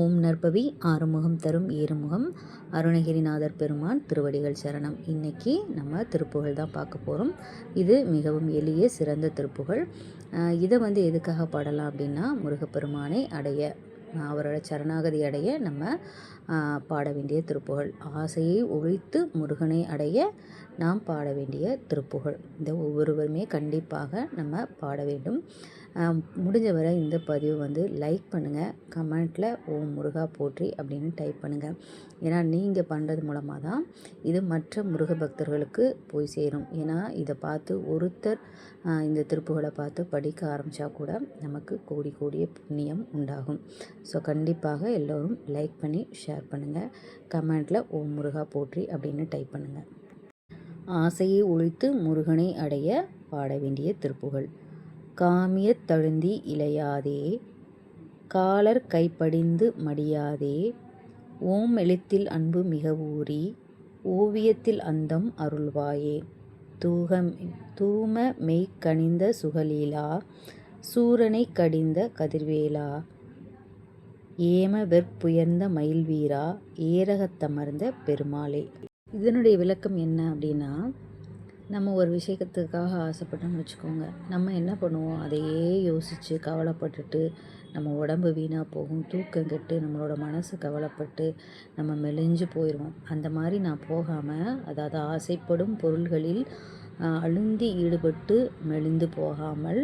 ஓம் நற்பவி ஆறுமுகம் தரும் ஏறுமுகம் அருணகிரிநாதர் பெருமான் திருவடிகள் சரணம். இன்னைக்கு நம்ம திருப்புகழ் தான் பார்க்க போகிறோம். இது மிகவும் எளிய சிறந்த திருப்புகழ். இதை எதுக்காக பாடலாம் அப்படின்னா, முருகப்பெருமானை அடைய, அவரோட சரணாகதி அடைய நம்ம பாட வேண்டிய திருப்புகழ். ஆசையை ஒழித்து முருகனை அடைய நாம் பாட வேண்டிய திருப்புகழ். இந்த ஒவ்வொருவருமே கண்டிப்பாக நம்ம பாட வேண்டும். முடிஞ்ச வரை இந்த பதிவு லைக் பண்ணுங்கள், கமெண்ட்டில் ஓம் முருகா போற்றி அப்படின்னு டைப் பண்ணுங்கள். ஏன்னா நீங்கள் பண்ணுறது மூலமாக தான் இது மற்ற முருக பக்தர்களுக்கு போய் சேரும். ஏன்னா இதை பார்த்து ஒருத்தர் இந்த திருப்புகளை பார்த்து படிக்க ஆரம்பித்தா கூட நமக்கு கோடி கோடிய புண்ணியம் உண்டாகும். ஸோ கண்டிப்பாக எல்லோரும் லைக் பண்ணி ஷேர் பண்ணுங்கள், கமெண்ட்டில் ஓம் முருகா போற்றி அப்படின்னு டைப் பண்ணுங்கள். ஆசையை ஒழித்து முருகனை அடைய பாட வேண்டிய திருப்புகழ். காமியத் தழுந்தி இளையாதே, காலர் கைப்படிந்து மடியாதே, ஓம் எழுத்தில் அன்பு மிக ஊறி, ஓவியத்தில் அந்தம் அருள்வாயே, தூம மெய் கனிந்த சுகலீலா, சூரனை கடிந்த கதிர்வேலா, ஏம வெற்புயர்ந்த மயில்வீரா, ஏரகத்தமர்ந்த பெருமாளே. இதனுடைய விளக்கம் என்ன அப்படின்னா, நம்ம ஒரு விஷயத்துக்காக ஆசைப்பட்டோம்னு வச்சுக்கோங்க, நம்ம என்ன பண்ணுவோம், அதையே யோசித்து கவலைப்பட்டுட்டு நம்ம உடம்பு வீணாக போகும், தூக்கம் கெட்டு நம்மளோட மனசு கவலைப்பட்டு நம்ம மெலிஞ்சு போயிடுவோம். அந்த மாதிரி நான் போகாமல், அதாவது ஆசைப்படும் பொருள்களில் அழுந்தி ஈடுபட்டு மெலிந்து போகாமல்,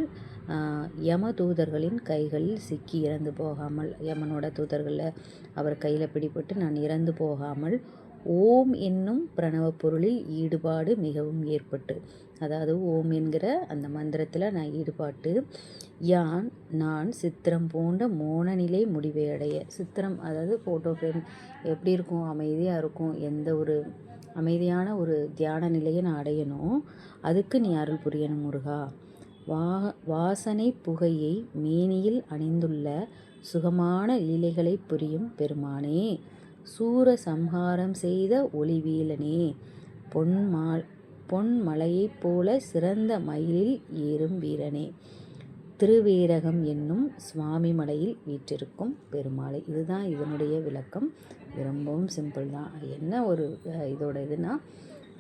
யம தூதர்களின் கைகளில் சிக்கி இறந்து போகாமல், யமனோட தூதர்களில் அவர் கையில் பிடிபட்டு நான் இறந்து போகாமல், ஓம் என்னும் பிரணவ பொருளில் ஈடுபாடு மிகவும் ஏற்பட்டு, அதாவது ஓம் என்கிற அந்த மந்திரத்தில் நான் ஈடுபாட்டு, நான் சித்திரம் போன்ற மோனநிலை முடிவை அடைய. சித்திரம் அதாவது ஃபோட்டோ ஃப்ரேம் எப்படி இருக்கும், அமைதியாக இருக்கும், எந்த ஒரு அமைதியான ஒரு தியான நிலையை நான் அடையணும். அதுக்கு நீ அருள் புரியணும் முருகா. வாசனை புகையை மேனியில் அணிந்துள்ள சுகமான லீலைகளை புரியும் பெருமானே, சூர சம்ஹாரம் செய்த ஒளிவீலனே, பொன்மலையைப் போல சிறந்த மயிலில் ஏறும் வீரனே, திருவேரகம் என்னும் சுவாமி மலையில் வீற்றிருக்கும் பெருமாளை. இதுதான் இதனுடைய விளக்கம். ரொம்பவும் சிம்பிள் தான். என்ன ஒரு இதோட இதுனா,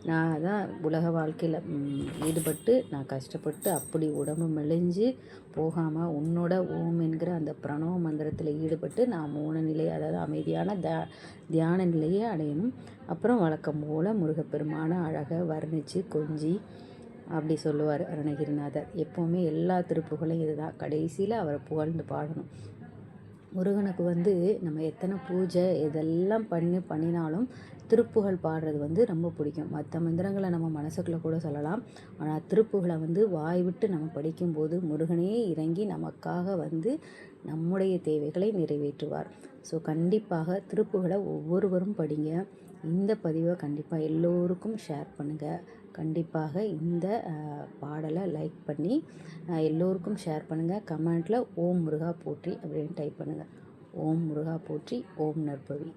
நான் அதான் உலக வாழ்க்கையில் ஈடுபட்டு நான் கஷ்டப்பட்டு அப்படி உடம்பு மெலிஞ்சு போகாமல் உன்னோட ஓம் என்கிற அந்த பிரணவ மந்திரத்தில் ஈடுபட்டு நான் மௌன நிலை, அதாவது அமைதியான தியான நிலையை அடையணும். அப்புறம் வழக்கம் போல் முருகப்பெருமான அழகை வர்ணித்து கொஞ்சி அப்படி சொல்லுவார் அருணகிரிநாதர். எப்போவுமே எல்லா திருப்புகளையும் இதுதான், கடைசியில் அவரை புகழ்ந்து பாடணும். முருகனுக்கு நம்ம எத்தனை பூஜை இதெல்லாம் பண்ணினாலும் திருப்புகழ் பாடுறது ரொம்ப பிடிக்கும். மற்ற மந்திரங்களை நம்ம மனசுக்குள்ளே கூட சொல்லலாம், ஆனால் திருப்புகளை வாய் விட்டு நம்ம படிக்கும்போது முருகனே இறங்கி நமக்காக நம்முடைய தேவைகளை நிறைவேற்றுவார். ஸோ கண்டிப்பாக திருப்புகளை ஒவ்வொருவரும் படிங்க. இந்த பதிவை கண்டிப்பாக எல்லோருக்கும் ஷேர் பண்ணுங்கள். கண்டிப்பாக இந்த பாடலை லைக் பண்ணி எல்லோருக்கும் ஷேர் பண்ணுங்கள். கமெண்ட்டில் ஓம் முருகா போற்றி அப்படின்னு டைப் பண்ணுங்கள். ஓம் முருகா போற்றி. ஓம் நற்பவி.